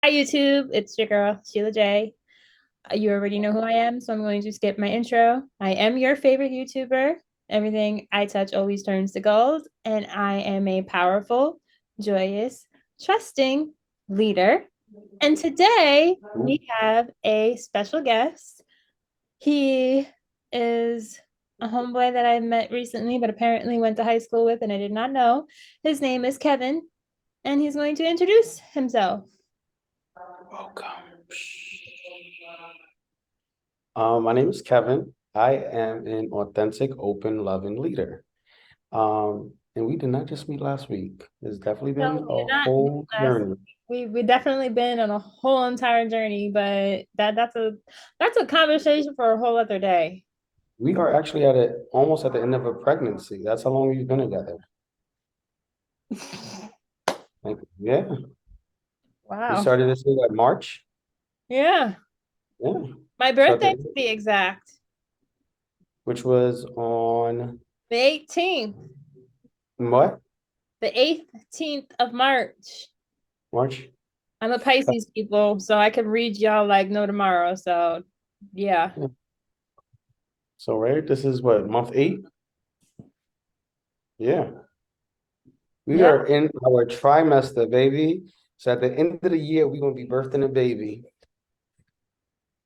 Hi, YouTube. It's your girl, Sheila J. You already know who I am, so I'm going to skip my intro. I am your favorite YouTuber. Everything I touch always turns to gold, and I am a powerful, joyous, trusting leader. And today we have a special guest. He is a homeboy that I met recently, but apparently went to high school with, and I did not know. His name is Kevin, and he's going to introduce himself. Welcome. My name is Kevin. I am an authentic, open, loving leader. And we did not just meet last week. It's definitely been No, we a did not meet whole last journey. week. We definitely been on a whole entire journey, but that's a conversation for a whole other day. We are actually almost at the end of a pregnancy. That's how long we've been together. Yeah, we Wow. started this thing like March. Yeah. Yeah. My So at birthday the to be exact. which was on The 18th. what? The 18th of March. March. I'm a Pisces people, so I can read y'all like no tomorrow. So yeah. Yeah. So right, this is what, month 8? Yeah. We Yeah. are in our trimester, baby. So at the end of the year, we're gonna be birthing a baby.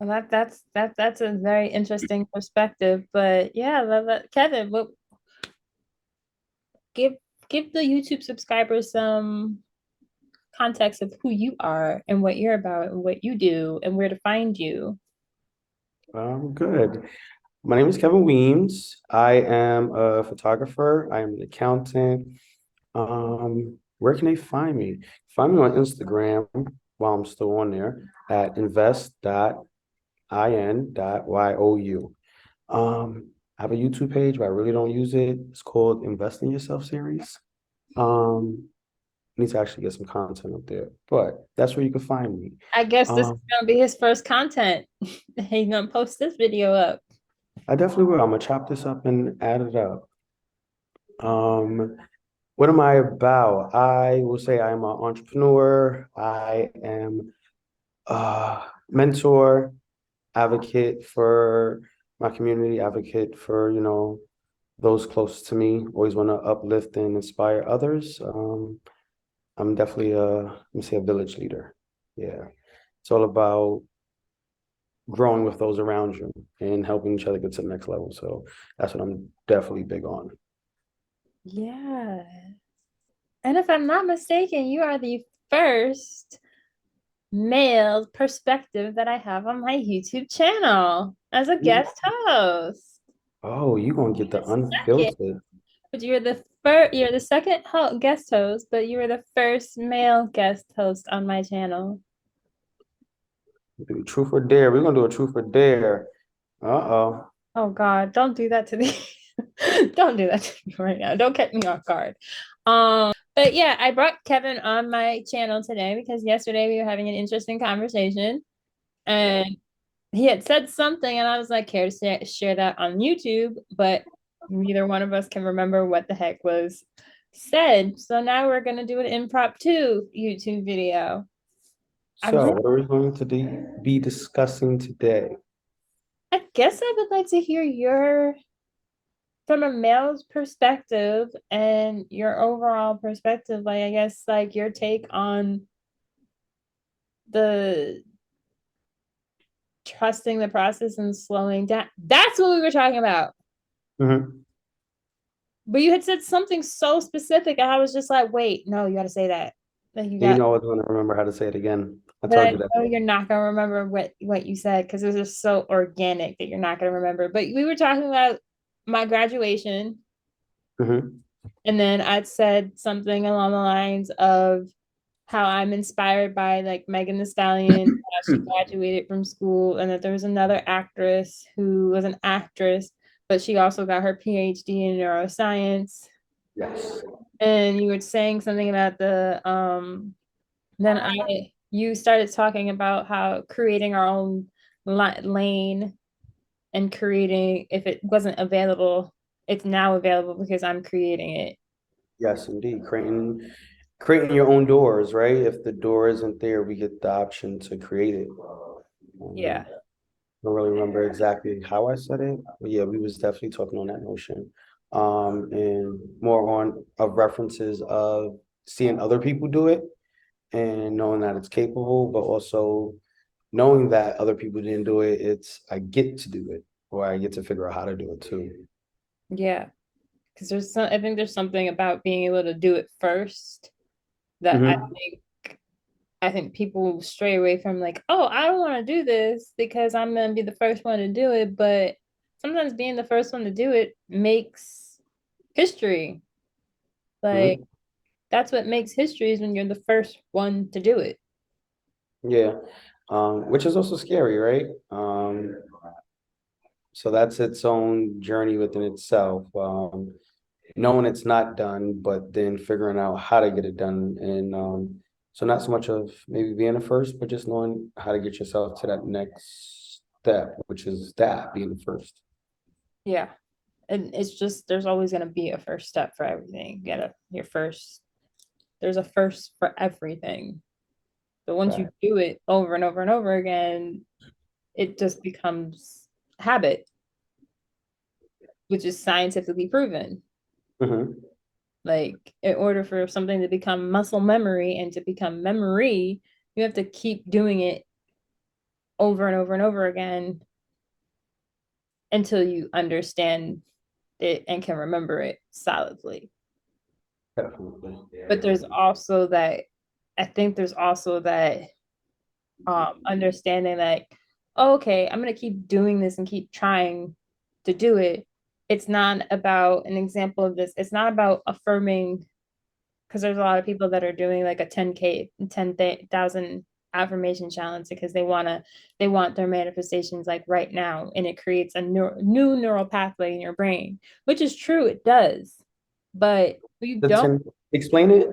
Well, that's a very interesting perspective. But yeah, Kevin, what give give the YouTube subscribers some context of who you are and what you're about and what you do and where to find you. Good. My name is Kevin Weems. I am a photographer. I am an accountant. Where can they find me? Find me on Instagram while I'm still on there at invest.in.you. I have a YouTube page, but I really don't use it. It's called Invest in Yourself series. Um, I need to actually get some content up there, but that's where you can find me. I guess this is Um, gonna be his first content. He's gonna post this video up. I definitely will. I'm gonna chop this up and add it up. Um, what am I about? I will say I'm an entrepreneur. I am a mentor, advocate for my community, advocate for, those close to me. Always want to uplift and inspire others. I'm definitely let me say a village leader. Yeah. It's all about growing with those around you and helping each other get to the next level. So that's what I'm definitely big on. Yeah. And if I'm not mistaken, you are the first male perspective that I have on my YouTube channel as a guest host. Oh, you gonna get the Second, unfiltered. but you're the second guest host, but you were the first male guest host on my channel. Do truth or dare. We're gonna do a truth or dare. Uh-oh. Oh God, don't do that to me. Don't do that to me right now. Don't catch me off guard. But yeah, I brought Kevin on my channel today because yesterday we were having an interesting conversation and he had said something and I was like, care to share that on YouTube, but neither one of us can remember what the heck was said. So now we're gonna do an impromptu YouTube video. I So, really what are we going to be discussing today? I guess I would like to hear your from a male's perspective and your overall perspective, like I guess like your take on the trusting the process and slowing down. That's what we were talking about. Hmm. But you had said something so specific, and I was just like, wait, no, you got to say that. Like you You got, know I was gonna remember how to say it again. I but told I you that. know you're not gonna remember what you said because it was just so organic that you're not gonna remember. But we were talking about my graduation, Hmm. and then I'd said something along the lines of how I'm inspired by like Megan Thee Stallion, how she graduated from school, and that there was another actress who was an actress, but she also got her PhD in neuroscience. Yes. And you were saying something about then you started talking about how creating our own lane and creating, if it wasn't available, it's now available because I'm creating it. Yes, indeed. Creating creating your own doors, right? If the door isn't there, we get the option to create it. Yeah. I don't really remember exactly how I said it, but yeah, we was definitely talking on that notion. And more on of references of seeing other people do it and knowing that it's capable, but also knowing that other people didn't do it, it's I get to do it, or I get to figure out how to do it too. Yeah. Because I think there's something about being able to do it first that Hmm. I think people stray away from like, oh, I don't want to do this because I'm gonna be the first one to do it. But sometimes being the first one to do it makes history. Like Hmm. that's what makes history is when you're the first one to do it. Yeah. Which is also scary, right? So that's its own journey within itself. Knowing it's not done, but then figuring out how to get it done. And so not so much of maybe being the first, but just knowing how to get yourself to that next step, which is that being the first. Yeah. And it's just there's always gonna be a first step for everything. You gotta your first there's a first for everything. But once you Right. do it over and over and over again, it just becomes habit, which is scientifically proven. Hmm. Like, in order for something to become muscle memory and to become memory, you have to keep doing it over and over and over again until you understand it and can remember it solidly. Definitely. But there's also that, I think there's also that understanding that, oh, okay, I'm going to keep doing this and keep trying to do it. It's not about an example of this. It's not about affirming because there's a lot of people that are doing like a 10K, 10,000 affirmation challenge because they want their manifestations like right now. And it creates a new neural pathway in your brain, which is true, it does. But you The don't, 10, explain it.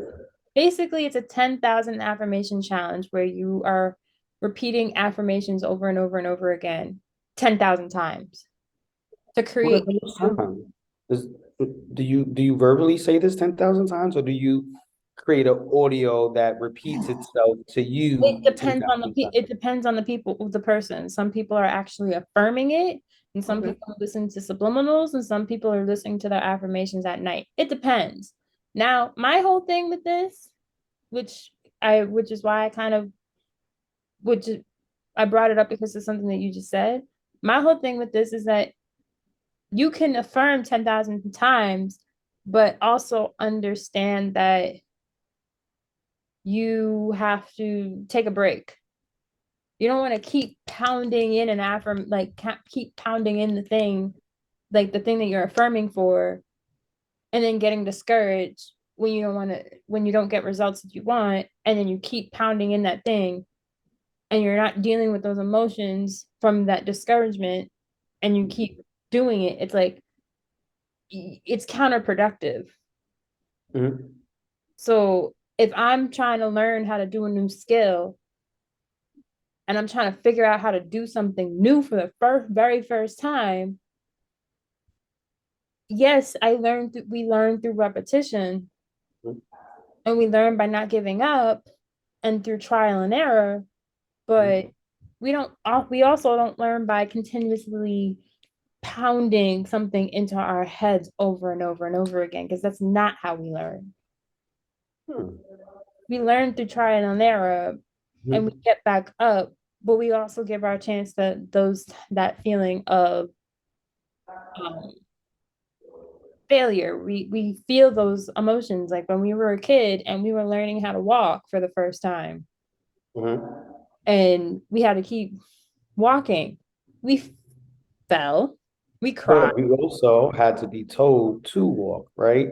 basically, it's a 10,000 affirmation challenge where you are repeating affirmations over and over and over again, 10,000 times to What are create. those times? Is, do you verbally say this 10,000 times, or do you create an audio that repeats itself to It you depends on 10,000 times? it depends on the people of the person. Some people are actually affirming it, and some Okay. people listen to subliminals, and some people are listening to their affirmations at night. It depends. Now, my whole thing with this, which is why I kind of which I brought it up because it's something that you just said. My whole thing with this is that you can affirm 10,000 times, but also understand that you have to take a break. You don't want to keep pounding in an affirm like keep pounding in the thing, like the thing that you're affirming for, and then getting discouraged when you don't want to when you don't get results that you want, and then you keep pounding in that thing and you're not dealing with those emotions from that discouragement and you keep doing it. It's like it's counterproductive. Mhm. So if I'm trying to learn how to do a new skill and I'm trying to figure out how to do something new for the very first time, yes, we learn through repetition and we learn by not giving up and through trial and error, but Mhm. we also don't learn by continuously pounding something into our heads over and over and over again because that's not how we learn. Hmm. We learn through trial and error and we Mhm. get back up, but we also give our chance that feeling of um, failure. We feel those emotions like when we were a kid and we were learning how to walk for the first time Mhm. and we had to keep walking. We fell, we cried. But we also had to be told to walk, right?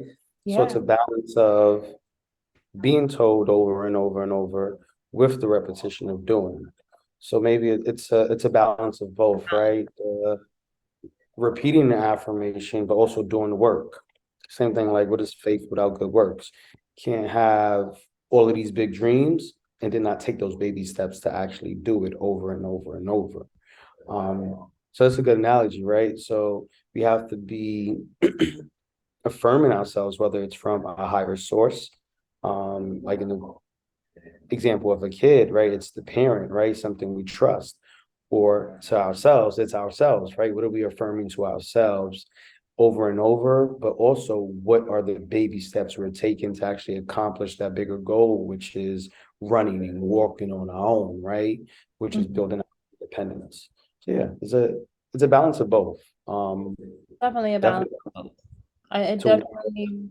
So it's Yeah. a balance of being told over and over and over with the repetition of doing. So maybe it's a balance of both, right? Repeating the affirmation, but also doing the work. Same thing like what is faith without good works? Can't have all of these big dreams and then not take those baby steps to actually do it over and over and over. So that's a good analogy, right? So we have to be affirming ourselves, whether it's from a higher source, Like in the example of a kid, right? It's the parent, right? Something we trust. Or to ourselves, it's ourselves, right? What are we affirming to ourselves over and over? But also, what are the baby steps we're taking to actually accomplish that bigger goal, which is running and walking on our own, right? Which is Mhm. building our independence. So yeah, it's a balance of both. Um, Definitely a balance definitely of both. I to definitely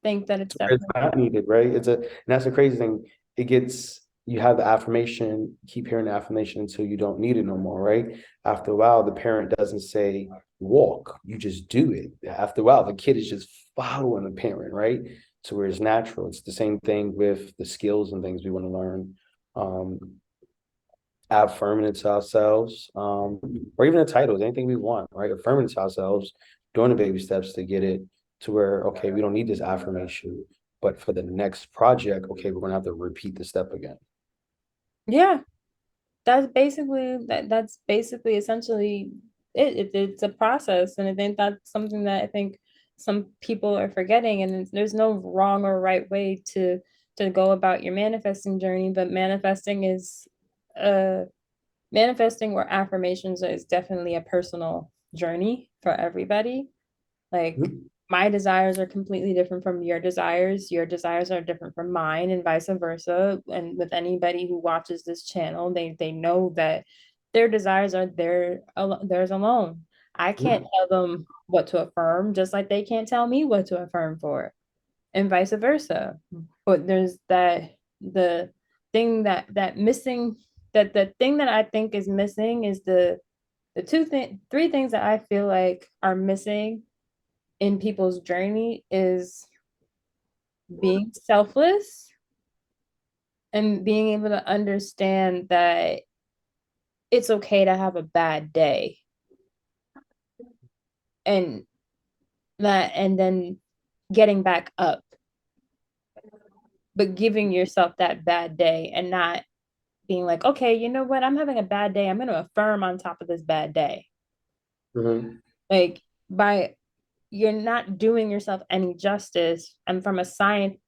think that it's it's definitely not needed, right? And that's the crazy thing. It gets you have the affirmation, keep hearing the affirmation until you don't need it no more, right? After a while, the parent doesn't say walk, you just do it. After a while, the kid is just following the parent, right? So where it's natural. It's the same thing with the skills and things we want to learn. Um, affirming it to ourselves, or even the titles, anything we want, right? Affirming it to ourselves, doing the baby steps to get it to where, okay, we don't need this affirmation, but for the next project, okay, we're gonna have to repeat the step again. yeah. That's basically essentially it's a process, and I think that's something that I think some people are forgetting. And there's no wrong or right way to go about your manifesting journey, but uh manifesting or affirmations is definitely a personal journey for everybody. Like Mhm. my desires are completely different from your desires. Your desires are different from mine, and vice versa. And with anybody who watches this channel, they know that their desires are theirs alone. I can't Mhm. tell them what to affirm, just like they can't tell me what to affirm for, and vice versa. But there's the thing that missing that the thing that I think is missing is the three things that I feel like are missing in people's journey is being selfless and being able to understand that it's okay to have a bad day, and then getting back up, but giving yourself that bad day and not being like, okay, you know what, I'm having a bad day, I'm going to affirm on top of this bad day. Mhm. Like, by you're not doing yourself any justice. And from a science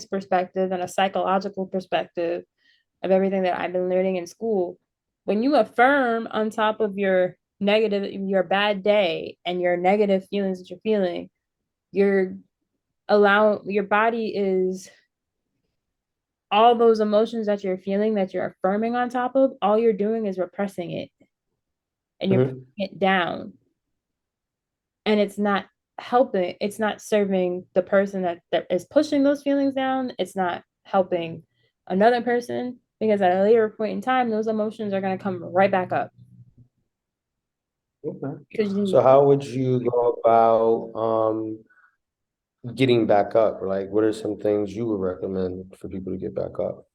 perspective and a psychological perspective of everything that I've been learning in school, when you affirm on top of your bad day and your negative feelings that you're feeling, you're your body is all those emotions that you're feeling that you're affirming on top of, all you're doing is repressing it and you're putting Mhm. it down. And it's not helping, it's not serving the person that is pushing those feelings down. It's not helping another person, because at a later point in time, those emotions are going to come right back up. Okay. Because So how would you go about getting back up? Like, what are some things you would recommend for people to get back up?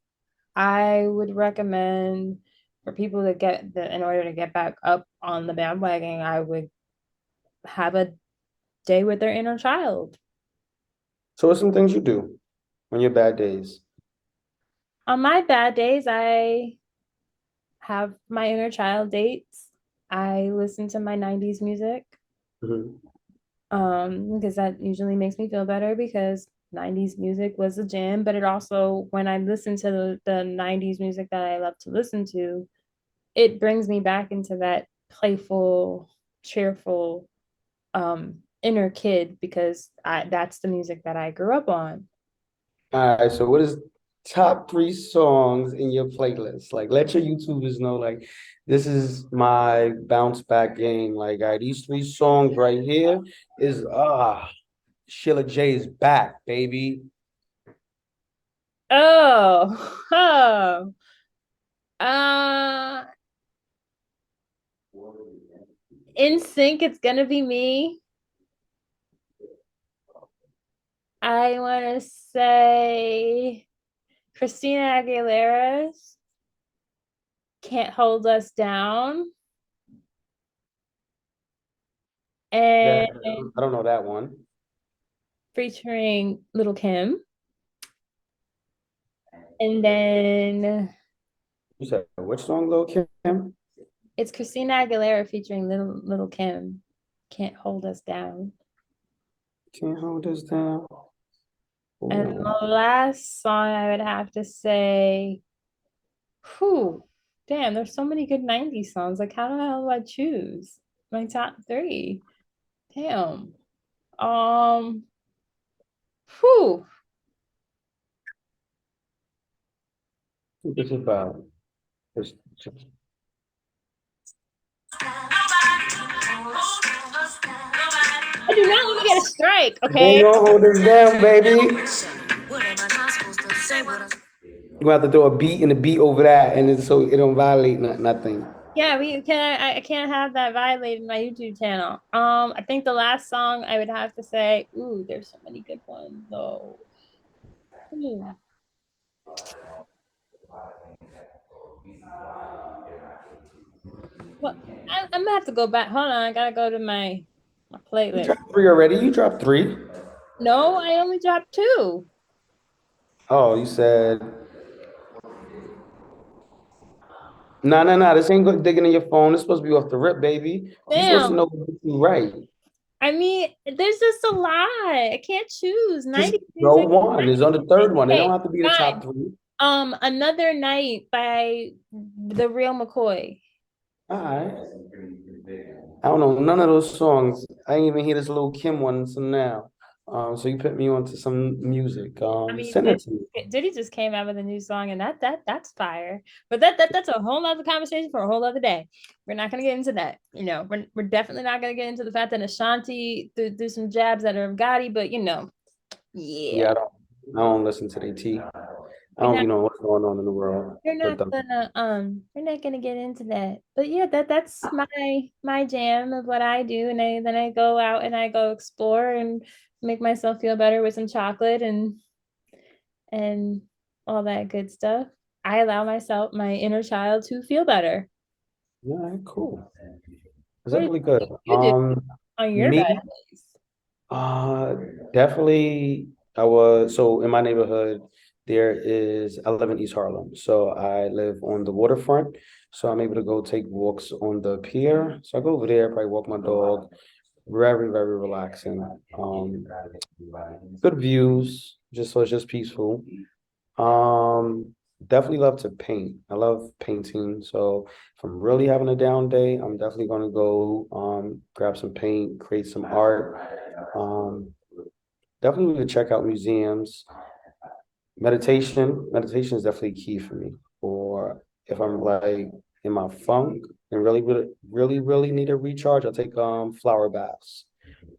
I would recommend for people to in order to get back up on the bandwagon, I would have a day with their inner child. So what's some things you do on your bad days? On my bad days, I have my inner child dates. I listen to my 90s music, Mhm. because that usually makes me feel better, because 90s music was a jam. But it also, when I listen to the 90s music that I love to listen to, it brings me back into that playful, cheerful inner kid, because that's the music that I grew up on. All right, so what is top three songs in your playlist? Like, let your YouTubers know, like, this is my bounce back game. Like, all right, these three songs right here is Sheila J is back, baby. Oh, oh. Uh in sync, it's gonna be me. I wanna say Christina Aguilera's Can't Hold Us Down, Yeah, and I don't know that one. featuring Little Kim. And then You said which song, Lil Kim? it's Christina Aguilera featuring Little Kim. Can't Hold Us Down. Can't hold us down. And Ooh. the last song I would have to say, whew, damn, there's so many good 90s songs. Like, how the hell do I choose my top three? Damn. Um, whew. This is about this. I do not want to get a strike, They okay? gonna hold us down, baby. You have to throw a beat and a beat over that, and it's so it don't violate nothing. Yeah, we can I can't have that violated my YouTube channel. I think the last song I would have to say, ooh, there's so many good ones though. Hmm. Well, I'm gonna have to go back. Hold on, I gotta go to my You playlist. dropped three already. You dropped three. No, I only dropped two. Oh, you said no, no, no. This ain't good digging in your phone. It's supposed to be off the rip, baby. You supposed to Damn. know what to do right. I mean, there's just a lot. I can't choose. Just 90s go music. one. It's on the third one. They don't Okay, have to be the top fine. three. Another Night by the Real McCoy. All right. I don't know none of those songs. I ain't even hear this little Kim one until now. So you put me onto some music. I mean, Send it to me. Diddy just came out with a new song, and that's fire. But that's a whole other conversation for a whole other day. We're not gonna get into that. We're definitely not gonna get into the fact that Ashanti do some jabs at her Gotti, but yeah, Yeah, I don't listen to the T. I we're don't not be knowing what's going on in the world. we're But not gonna we're not gonna get into that. But yeah, that's my jam of what I do, and then I go out and I go explore and make myself feel better with some chocolate and all that good stuff. I allow myself, my inner child, to feel better. yeah, cool. It's What do definitely good. you do on your bad Me, days? uh, definitely. I was so in my neighborhood. There is I live in East Harlem, so I live on the waterfront. So I'm able to go take walks on the pier. So I go over there, probably walk my dog. Very, very relaxing. Good views. Just so it's just peaceful. Um, Definitely love to paint. I love painting. So if I'm really having a down day, I'm definitely gonna go grab some paint, create some art. Um, Definitely to check out museums. Meditation is definitely key for me. Or if I'm like in my funk and really, really, really, really need a recharge, I take flower baths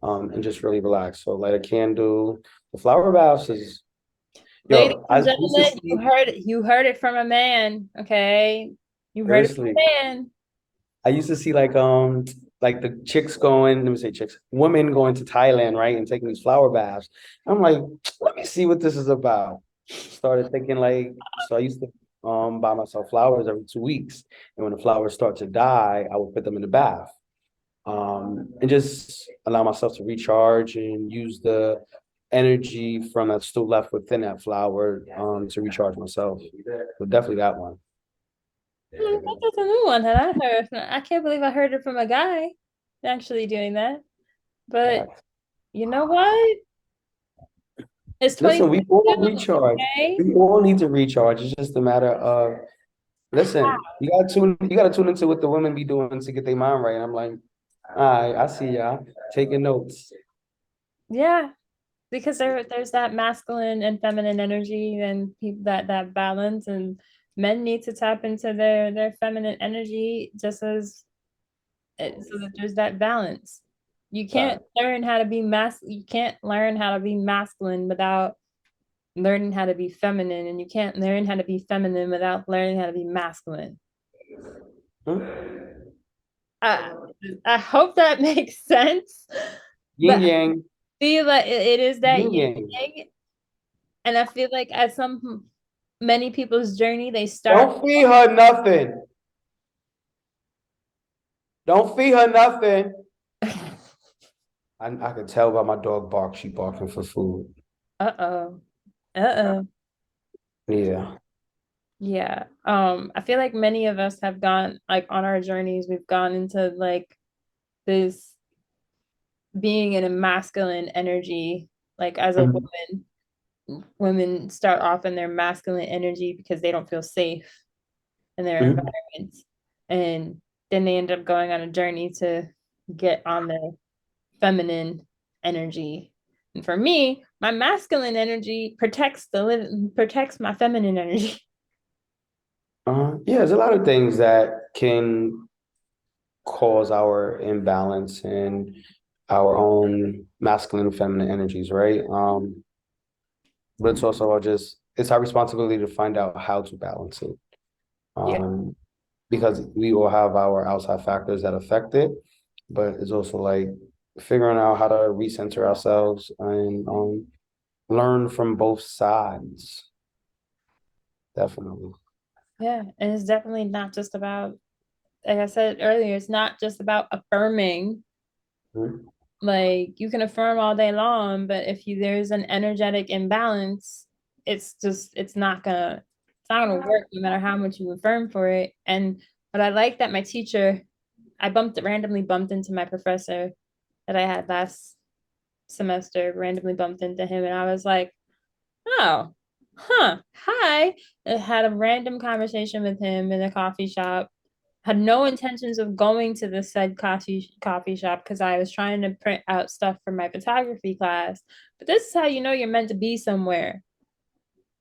and just really relax. So light a candle. The flower baths is Ladies yo, and I used to gentlemen, see you heard it from a man, okay? You heard it seriously. from a man. I used to see like the chicks going, let me say chicks, women going to Thailand, right, and taking these flower baths. I'm like, let me see what this is about. Started thinking like, so I used to buy myself flowers every 2 weeks. And when the flowers start to die, I would put them in the bath. And just allow myself to recharge and use the energy from that's still left within that flower to recharge myself. So definitely that one. That's a new one that I heard. I can't believe I heard it from a guy actually doing that. But you know what? It's Listen, we all 2022, recharge. okay? We all need to recharge. It's just a matter of listen, you gotta tune into what the women be doing to get their mind right. And I'm like, all right, I see y'all taking notes. Yeah, because there's that masculine and feminine energy and that balance, and men need to tap into their feminine energy just as so that there's that balance. Fact. You can't learn how to be masculine without learning how to be feminine, and you can't learn how to be feminine without learning how to be masculine. Hmm? I I hope that makes sense, Yin but yang, I feel like it is that yin yin yang. yang, and I feel like at some many people's journey, they start. Don't feed her nothing. Don't feed her nothing. I could tell by my dog bark. She barking for food. Uh-oh. Uh-oh. Yeah. Yeah. I feel like many of us have gone like on our journeys, we've gone into like this being in a masculine energy, like as a Mhm. woman. women start off in their masculine energy because they don't feel safe in their Mhm. environments. And then they end up going on a journey to get on the feminine energy. And for me, my masculine energy protects my feminine energy. Yeah, there's a lot of things that can cause our imbalance in our own masculine and feminine energies, right? But it's also just it's our responsibility to find out how to balance it. Yeah. Um, because we all have our outside factors that affect it, but it's also like figuring out how to recenter ourselves and learn from both sides. Definitely. Yeah. And it's definitely not just about, like I said earlier, it's not just about affirming. Mhm. Like you can affirm all day long, but if you there's an energetic imbalance, it's not gonna work no matter how much you affirm for it. And but I like that my teacher, I randomly bumped into my professor that I had last semester, randomly bumped into him, and I was like, oh, hi. I had a random conversation with him in a coffee shop. Had no intentions of going to the said coffee shop because I was trying to print out stuff for my photography class. But this is how you know you're meant to be somewhere.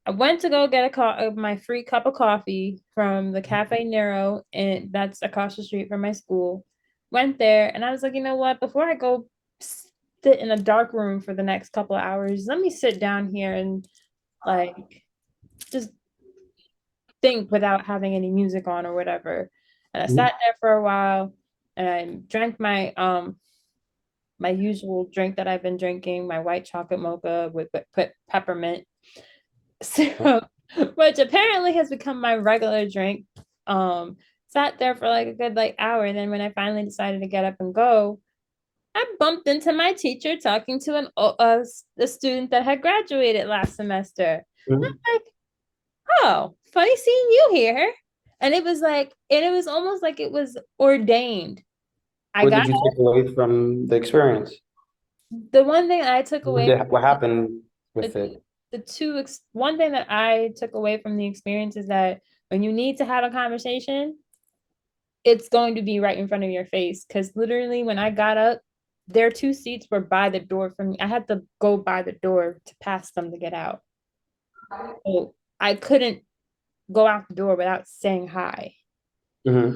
I went to go get my free cup of coffee from the Cafe Nero, and that's across the street from my school. Went there, and I was like, you know what? Before I go sit in a dark room for the next couple of hours, let me sit down here and like just think without having any music on or whatever. And I sat there for a while, and I drank my usual drink that I've been drinking, my white chocolate mocha with peppermint syrup, which apparently has become my regular drink. Sat there for like a good like hour, and then when I finally decided to get up and go, I bumped into my teacher talking to a student that had graduated last semester. Mhm. I'm like, oh, funny seeing you here. And it was almost like it was ordained. I What got did you take away from the experience? the one thing I took away What from happened the, with it? one thing that I took away from the experience is that when you need to have a conversation, it's going to be right in front of your face. Because literally, when I got up, their two seats were by the door from me. I had to go by the door to pass them to get out. So I couldn't go out the door without saying hi. Hmm.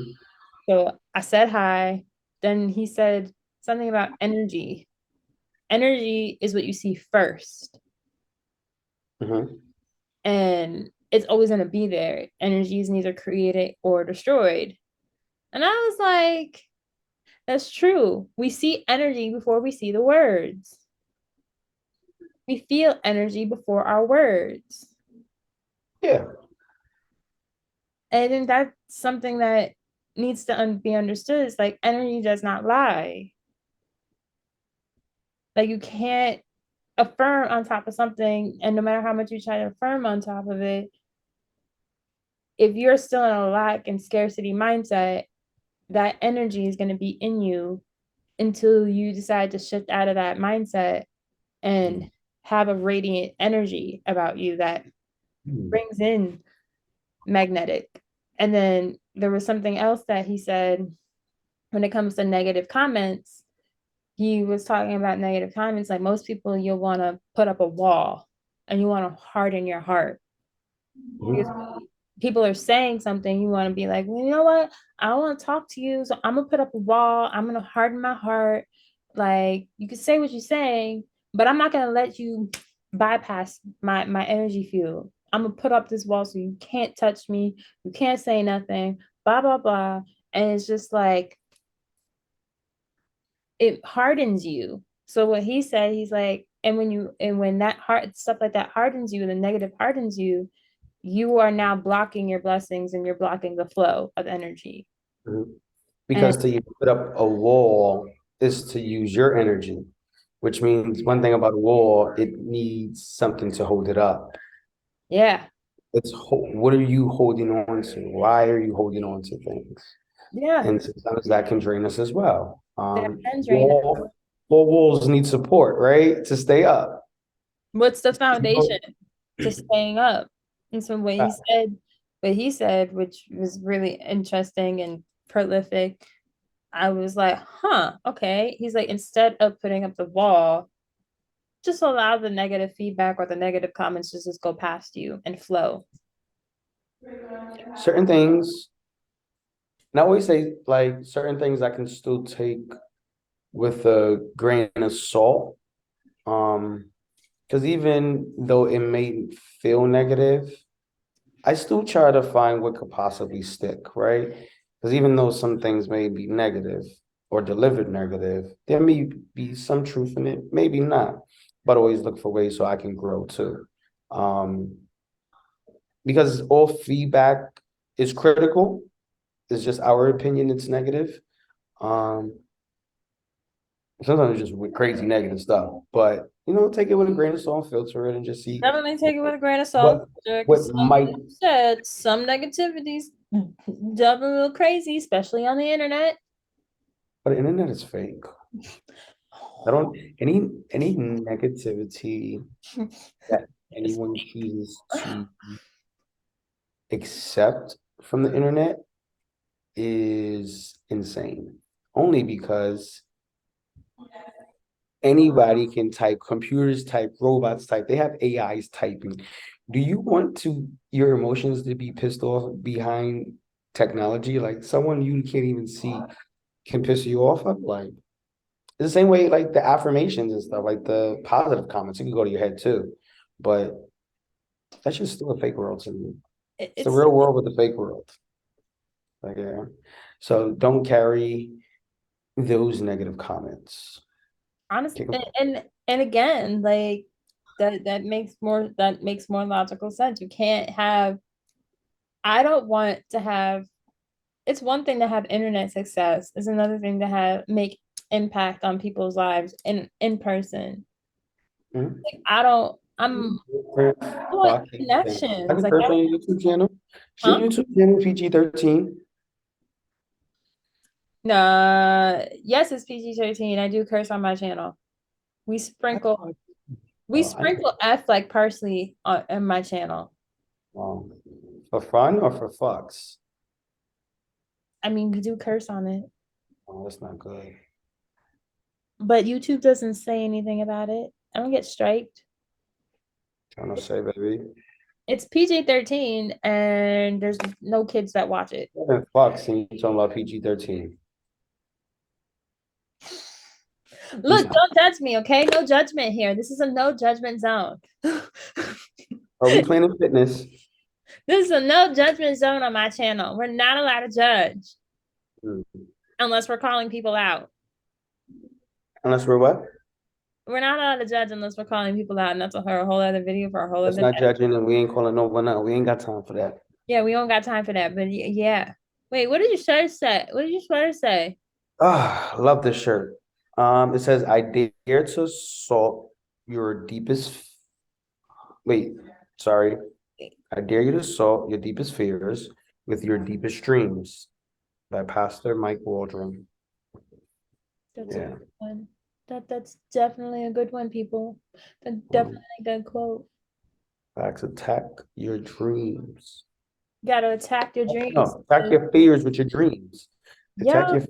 So I said hi. Then he said something about energy. Energy is what you see first, Hmm. and it's always going to be there. Energy is neither created or destroyed. And I was like, that's true. We see energy before we see the words. We feel energy before our words. Yeah. And I think that's something that needs to be understood. It's like energy does not lie. Like you can't affirm on top of something, and no matter how much you try to affirm on top of it, if you're still in a lack and scarcity mindset, that energy is going to be in you until you decide to shift out of that mindset and have a radiant energy about you that Mhm. brings in magnetic. And then there was something else that he said when it comes to negative comments. He was talking about negative comments. Like most people, you'll want to put up a wall and you want to harden your heart because people are saying something, you want to be like, well, you know what? I don't want to talk to you. So I'm gonna put up a wall. I'm gonna harden my heart. Like you can say what you're saying, but I'm not gonna let you bypass my energy field. I'm gonna put up this wall so you can't touch me, you can't say nothing, blah blah blah. And it's just like it hardens you. So what he said, he's like, and when that heart stuff like that hardens you, the negative hardens you, you are now blocking your blessings and you're blocking the flow of energy. Mhm. And Because to put up a wall is to use your energy, which means one thing about a wall, it needs something to hold it up. yeah, What are you holding on to? Why are you holding on to things? yeah, And sometimes that can drain us as well. that can drain us. Wall walls need support, right? To stay up. What's the So, foundation to staying up? And so what he said, which was really interesting and prolific, I was like, huh, okay. He's like, instead of putting up the wall, just allow the negative feedback or the negative comments to just go past you and flow. certain things, and I always say like certain things I can still take with a grain of salt. Um, because even though it may feel negative, I still try to find what could possibly stick, right? Because even though some things may be negative or delivered negative, there may be some truth in it, maybe not. But always look for ways so I can grow too. Um, because all feedback is critical. It's just our opinion, it's negative. Um, Sometimes it's just with crazy negative stuff. But take it with a grain of salt, filter it, and just see Definitely take it with a grain of what salt, because what might. like you said, some negativities double a little crazy, especially on the internet. But the internet is fake. I don't any negativity that It's anyone chooses to accept from the internet is insane. Only because anybody can type, computers type, robots type, they have AIs typing. Do you want your emotions to be pissed off behind technology? Like someone you can't even see can piss you off up? Like it's the same way like the affirmations and stuff, like the positive comments, it can go to your head too. But that's just still a fake world to me. It's the it's real world with the fake world. Like, yeah. So don't carry those negative comments. honest Kick 'em. and again, like that makes more logical sense. You can't have I don't want to have it's one thing to have internet success, it's another thing to have make impact on people's lives in person. Mhm. Like I want Fuck anything. I connections. can Like curse on your YouTube channel. Should huh? YouTube channel PG-13? Nah, yes, it's PG-13. I do curse on my channel. We sprinkle we I know. sprinkle F like parsley on my channel. For fun or for fucks? I mean, we do curse on it, Oh, that's not good. but YouTube doesn't say anything about it. I don't get striked. Trying to say, baby. It's PG-13 and there's no kids that watch it. And fucks, and you talking about PG-13. Look, don't judge me, okay? No judgment here. This is a no judgment zone. Are we playing in fitness? This is a no judgment zone on my channel. We're not allowed to judge Hmm. unless we're calling people out. Unless we're what? We're not allowed to judge unless we're calling people out, and that's a whole other video for a whole That's other not day. judging, and we ain't calling no one out. We ain't got time for that. Yeah, we don't got time for that. But yeah. Wait, what did your shirt say? What did your sweater say? Ah, love this shirt. It says, "I dare to salt your deepest." Wait, sorry. I dare you to salt your deepest fears with your deepest dreams by Pastor Mike Waldron. That's a Yeah. good one. That's definitely a good one, people. That's Um, definitely a good quote. Facts attack your dreams. You gotta attack your dreams. No, attack your fears with your dreams. Attack Yeah, your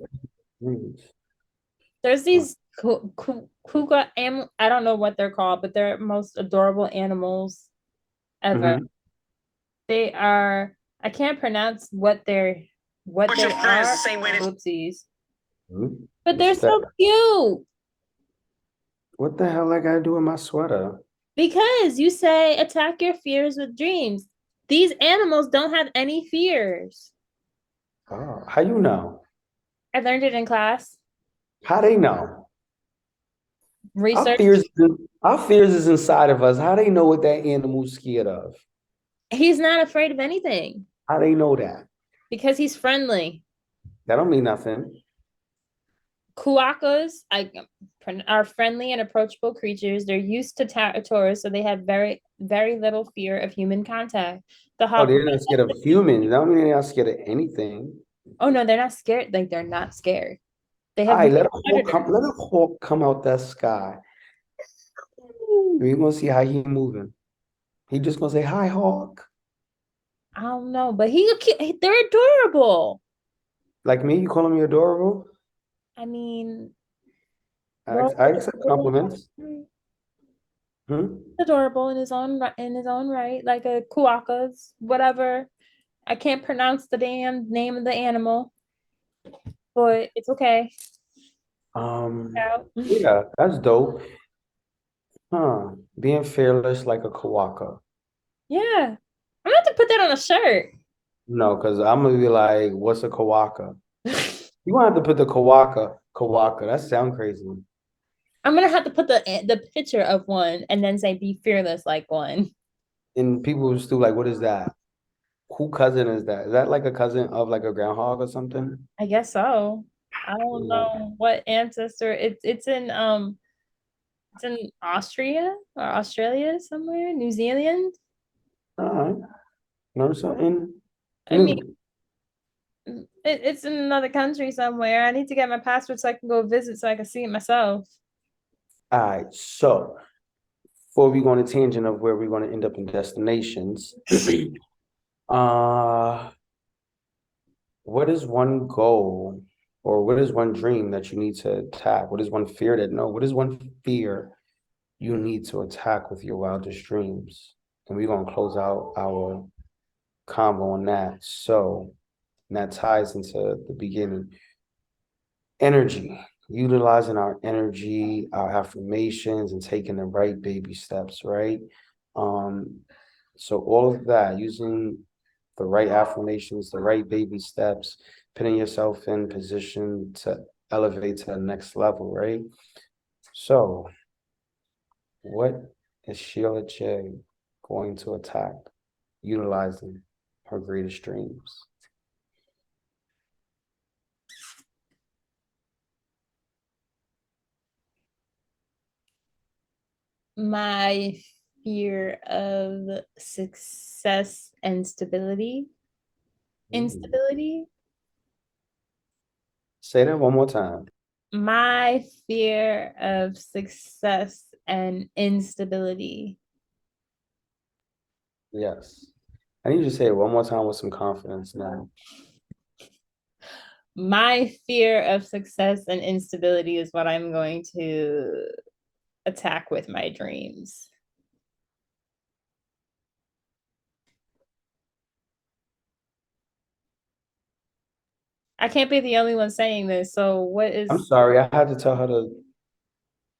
dreams. there's Uh, these cougar I don't know what they're called, but they're most adorable animals ever. mhm. They are I can't pronounce what they are. Oopsies. But they're What's that? so cute What the hell I gotta do with my sweater? because you say attack your fears with dreams. These animals don't have any fears. Oh, how you know? I learned it in class. How they know? Our Research. fears, our fears is inside of us. How they know what that animal's scared of? He's not afraid of anything How they know that? because he's friendly. That don't mean nothing. Kuakas are friendly and approachable creatures. They're used to territories, so they have very little fear of human contact. The Oh, hawk. they're not scared of humans. That don't mean they're not scared of anything. Oh no, they're not scared. Like they're not scared. They All have no right, predators. let a hawk come out that sky. We gonna see how he moving. He just gonna say hi, Hawk. I don't know, but they're adorable. Like me, you calling me adorable? I mean, I, we're all I accept compliments. Hmm? adorable in his own right, like a kuakas, whatever. I can't pronounce the damn name of the animal, but it's okay. Out. Yeah, that's dope. Huh. Being fearless like a kawaka. Yeah. I'm gonna have to put that on a shirt. No, because I'm gonna be like, what's a kawaka? You gonna have to put the kawaka. That sound crazy. I'm gonna have to put the picture of one and then say be fearless like one. And people will still like, what is that? Who cousin is that? Is that like a cousin of like a groundhog or something? I guess so. I don't Yeah. know what ancestor it's in Austria or Australia somewhere, New Zealand. All right. Learn something I mean, new. it's in another country somewhere. I need to get my passport so I can go visit so I can see it myself. All right. So before we go on a tangent of where we're going to end up in destinations, uh, what is one goal or what is one dream that you need to attack? What is one fear that no? What is one fear you need to attack with your wildest dreams? And we're gonna close out our combo on that. So, and that ties into the beginning. Energy, utilizing our energy, our affirmations, and taking the right baby steps, right? Um, so all of that, using the right affirmations, the right baby steps, putting yourself in position to elevate to the next level, right? So, what is Sheila J going to attack, utilizing her greatest dreams? My fear of success and stability, Mm. instability. Say that one more time. My fear of success and instability. Yes. I need you to say it one more time with some confidence now. My fear of success and instability is what I'm going to attack with my dreams. I can't be the only one saying this. So what I'm is sorry, I had to tell her to,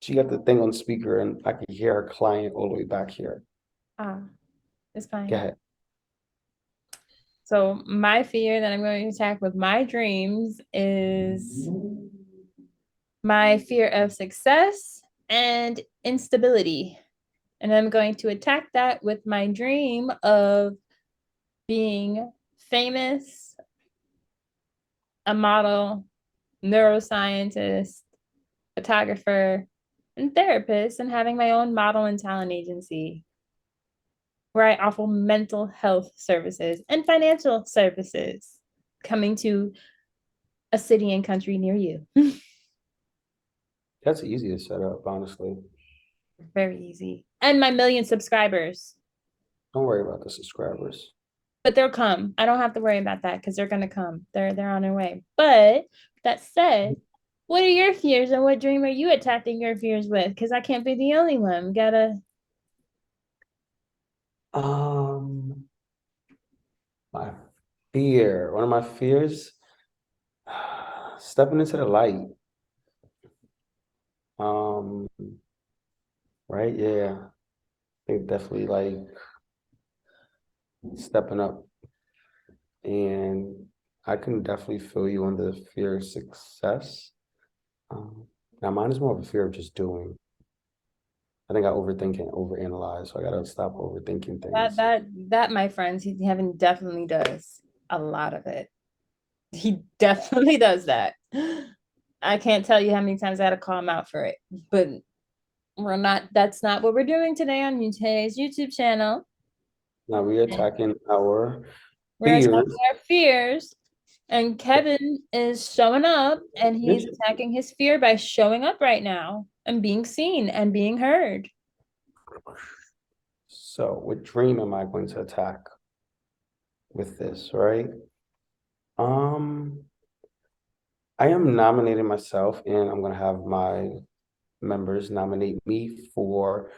she got the thing on speaker and I could hear her client all the way back here. ah, it's Go fine. ahead. So my fear that I'm going to attack with my dreams is my fear of success and instability. And I'm going to attack that with my dream of being famous, a model, neuroscientist, photographer, and therapist, and having my own model and talent agency where I offer mental health services and financial services coming to a city and country near you. That's easy to set up, honestly. Very easy. And my million subscribers. Don't worry about the subscribers. But they'll come. I don't have to worry about that because they're gonna come. They're on their way. But that said, what are your fears and what dream are you attacking your fears with? Because I can't be the only one. Gotta Um, my one of my fears, stepping into the light. Um, right? Yeah. I think definitely like stepping up. And I can definitely feel you on the fear of success. Um, Now mine is more of a fear of just doing. I think I overthink and overanalyze, so I gotta stop overthinking that things. that that my friends, he Heaven definitely does a lot of it. He definitely does that. I can't tell you how many times I had to call him out for it, but that's not what we're doing today on today's YouTube channel. Now we are attacking our We're attacking fears. our fears, and Kevin is showing up and he's Yes. attacking his fear by showing up right now and being seen and being heard. So, what dream am I going to attack with this, right? Um, I am nominating myself, and I'm going to have my members nominate me for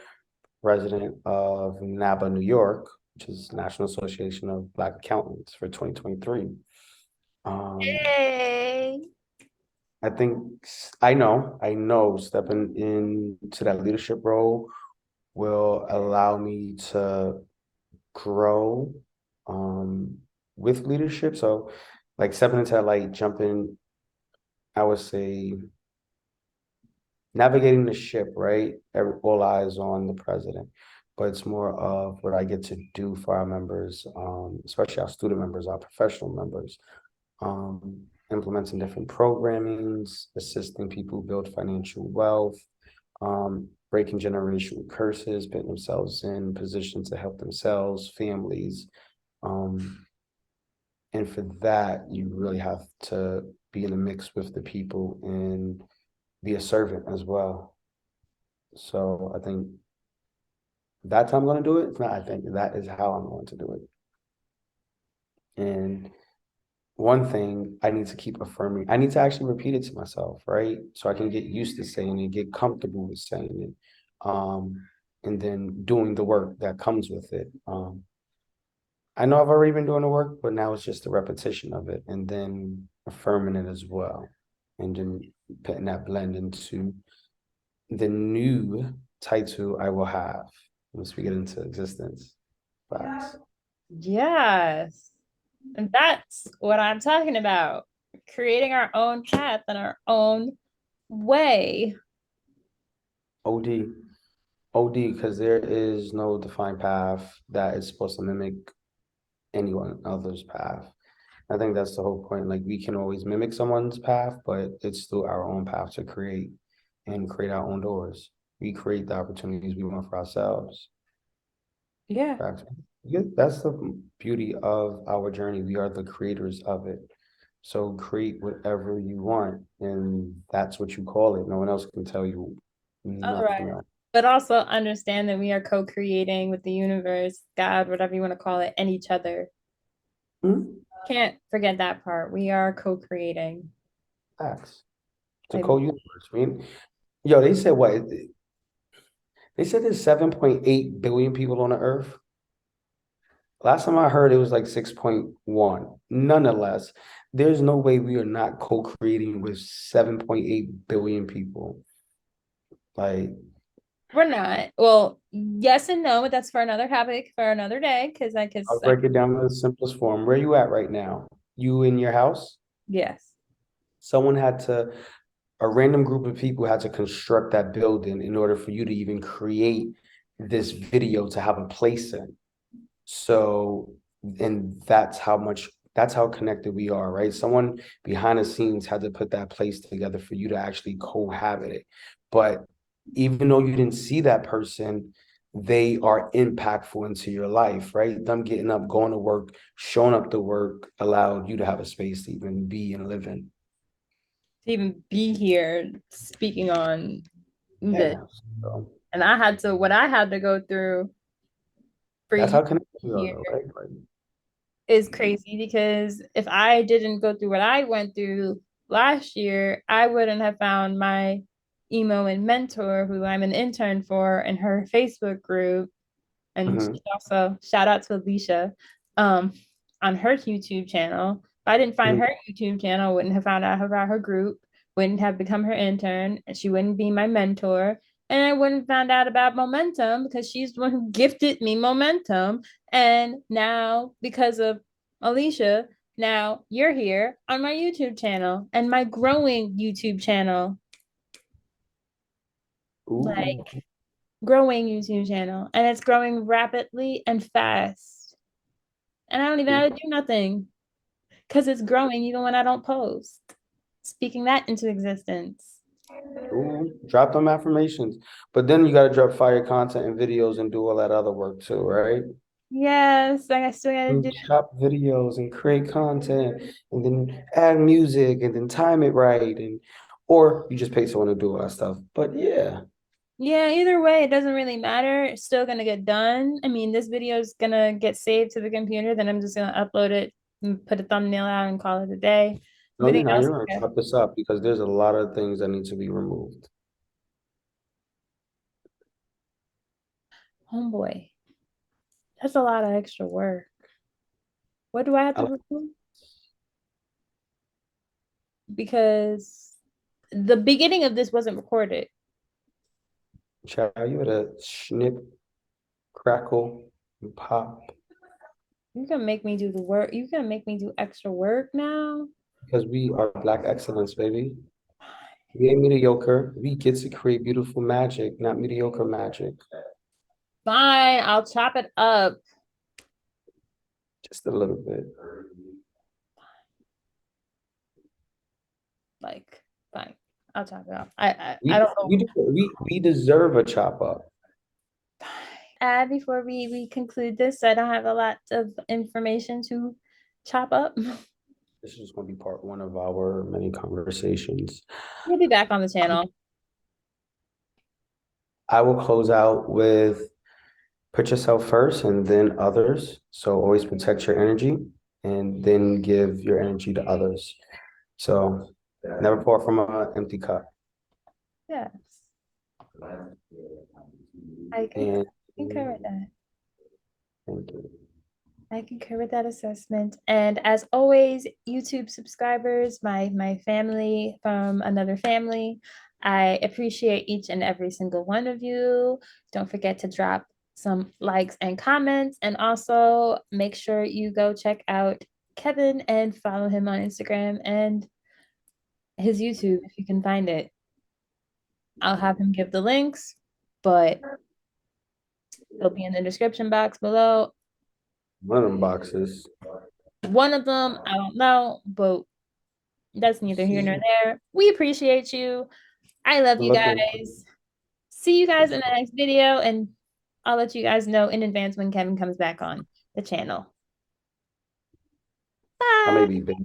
president of NABA New York, which is National Association of Black Accountants for 2023. Um, Yay. I think I know stepping into that leadership role will allow me to grow with leadership. So like stepping into that light, jumping, I would say navigating the ship, right? All eyes on the president. But it's more of what I get to do for our members, especially our student members, our professional members, implementing different programmings, assisting people build financial wealth, breaking generational curses, putting themselves in positions to help themselves, families. Um, and for that, you really have to be in the mix with the people and be a servant as well. So I think that's how I'm going to do it. It's not, I think that is how I'm going to do it. And one thing I need to keep affirming, I need to actually repeat it to myself, right? So I can get used to saying it, get comfortable with saying it, and then doing the work that comes with it. I know I've already been doing the work, but now it's just the repetition of it and then affirming it as well. And then putting that blend into the new title I will have once we get into existence. Facts. Yes. And that's what I'm talking about. Creating our own path and our own way. OD. OD, because there is no defined path that is supposed to mimic anyone else's path. I think that's the whole point. Like we can always mimic someone's path, but it's still our own path to create and create our own doors. We create the opportunities we want for ourselves. Yeah. Facts. Yeah, that's the beauty of our journey. We are the creators of it. So create whatever you want, and that's what you call it. No one else can tell you All right. nothing else. But also understand that we are co-creating with the universe, God, whatever you want to call it, and each other. Mhm. Can't forget that part. We are co-creating. Facts. It's a Like, co-universe. I mean, yo, they said what? They said there's 7.8 billion people on the earth. Last time I heard it was like 6.1. Nonetheless, there's no way we are not co-creating with 7.8 billion people. Like, we're not. Well, yes and no, but that's for another topic for another day. Because I could I'll say break it down in the simplest form. Where you at right now? You in your house? yes. Someone had to, a random group of people had to construct that building in order for you to even create this video to have a place in. So, and that's how connected we are, right? Someone behind the scenes had to put that place together for you to actually cohabit it. But even though you didn't see that person, they are impactful into your life, right? Them getting up, going to work, showing up to work allowed you to have a space to even be and live in. To even be here speaking on this. Yeah. So And I had to, what I had to go through for that's you how connected we are, here though, right? Like, is crazy because if I didn't go through what I went through last year, I wouldn't have found my emo and mentor who I'm an intern for in her Facebook group. And she mhm, also shout out to Alicia um, on her YouTube channel. If I didn't find mhm. her YouTube channel, wouldn't have found out about her group, wouldn't have become her intern, and she wouldn't be my mentor. And I wouldn't have found out about momentum because she's the one who gifted me momentum. And now, because of Alicia, now you're here on my YouTube channel and my growing YouTube channel. Ooh, Like growing YouTube channel. And it's growing rapidly and fast. And I don't even ooh, have to do nothing because it's growing even when I don't post. Speaking that into existence. ooh. Drop them affirmations. But then you got to drop fire content and videos and do all that other work too, right? Yes, like I still gotta do. And chop videos and create content and then add music and then time it right. And or you just pay someone to do all that stuff. But yeah, Yeah, either way, it doesn't really matter. It's still gonna get done. I mean, this video is gonna get saved to the computer, then I'm just gonna upload it and put a thumbnail out and call it a day. No, you're Everything not. else, You're gonna okay. chop this up because there's a lot of things that need to be removed. Homeboy, that's a lot of extra work. What do I have I to like remove? Because the beginning of this wasn't recorded. child, you gotta snip, crackle, and pop You can make me do the work. You can make me do extra work now. because we are Black excellence, baby. We ain't mediocre. We get to create beautiful magic, not mediocre magic. Fine, I'll chop it up. Just a little bit. Like, fine, I'll chop it up. I We don't know. we deserve a chop up. Add before we conclude this. I don't have a lot of information to chop up. This is going to be part one of our many conversations. We'll be back on the channel. I will close out with put yourself first and then others. So always protect your energy and then give your energy to others. So never pour from an empty cup. Yes, I And concur with that. thank you. I concur with that assessment. And as always, YouTube subscribers, my family from another family, I appreciate each and every single one of you. Don't forget to drop some likes and comments. And also make sure you go check out Kevin and follow him on Instagram and his YouTube if you can find it. I'll have him give the links, but they'll be in the description box below. One of them boxes. One of them, I don't know, but that's neither here nor See, there. We appreciate you. I love you looking. guys. See you guys in the next video, and I'll let you guys know in advance when Kevin comes back on the channel. I may Bye. be big.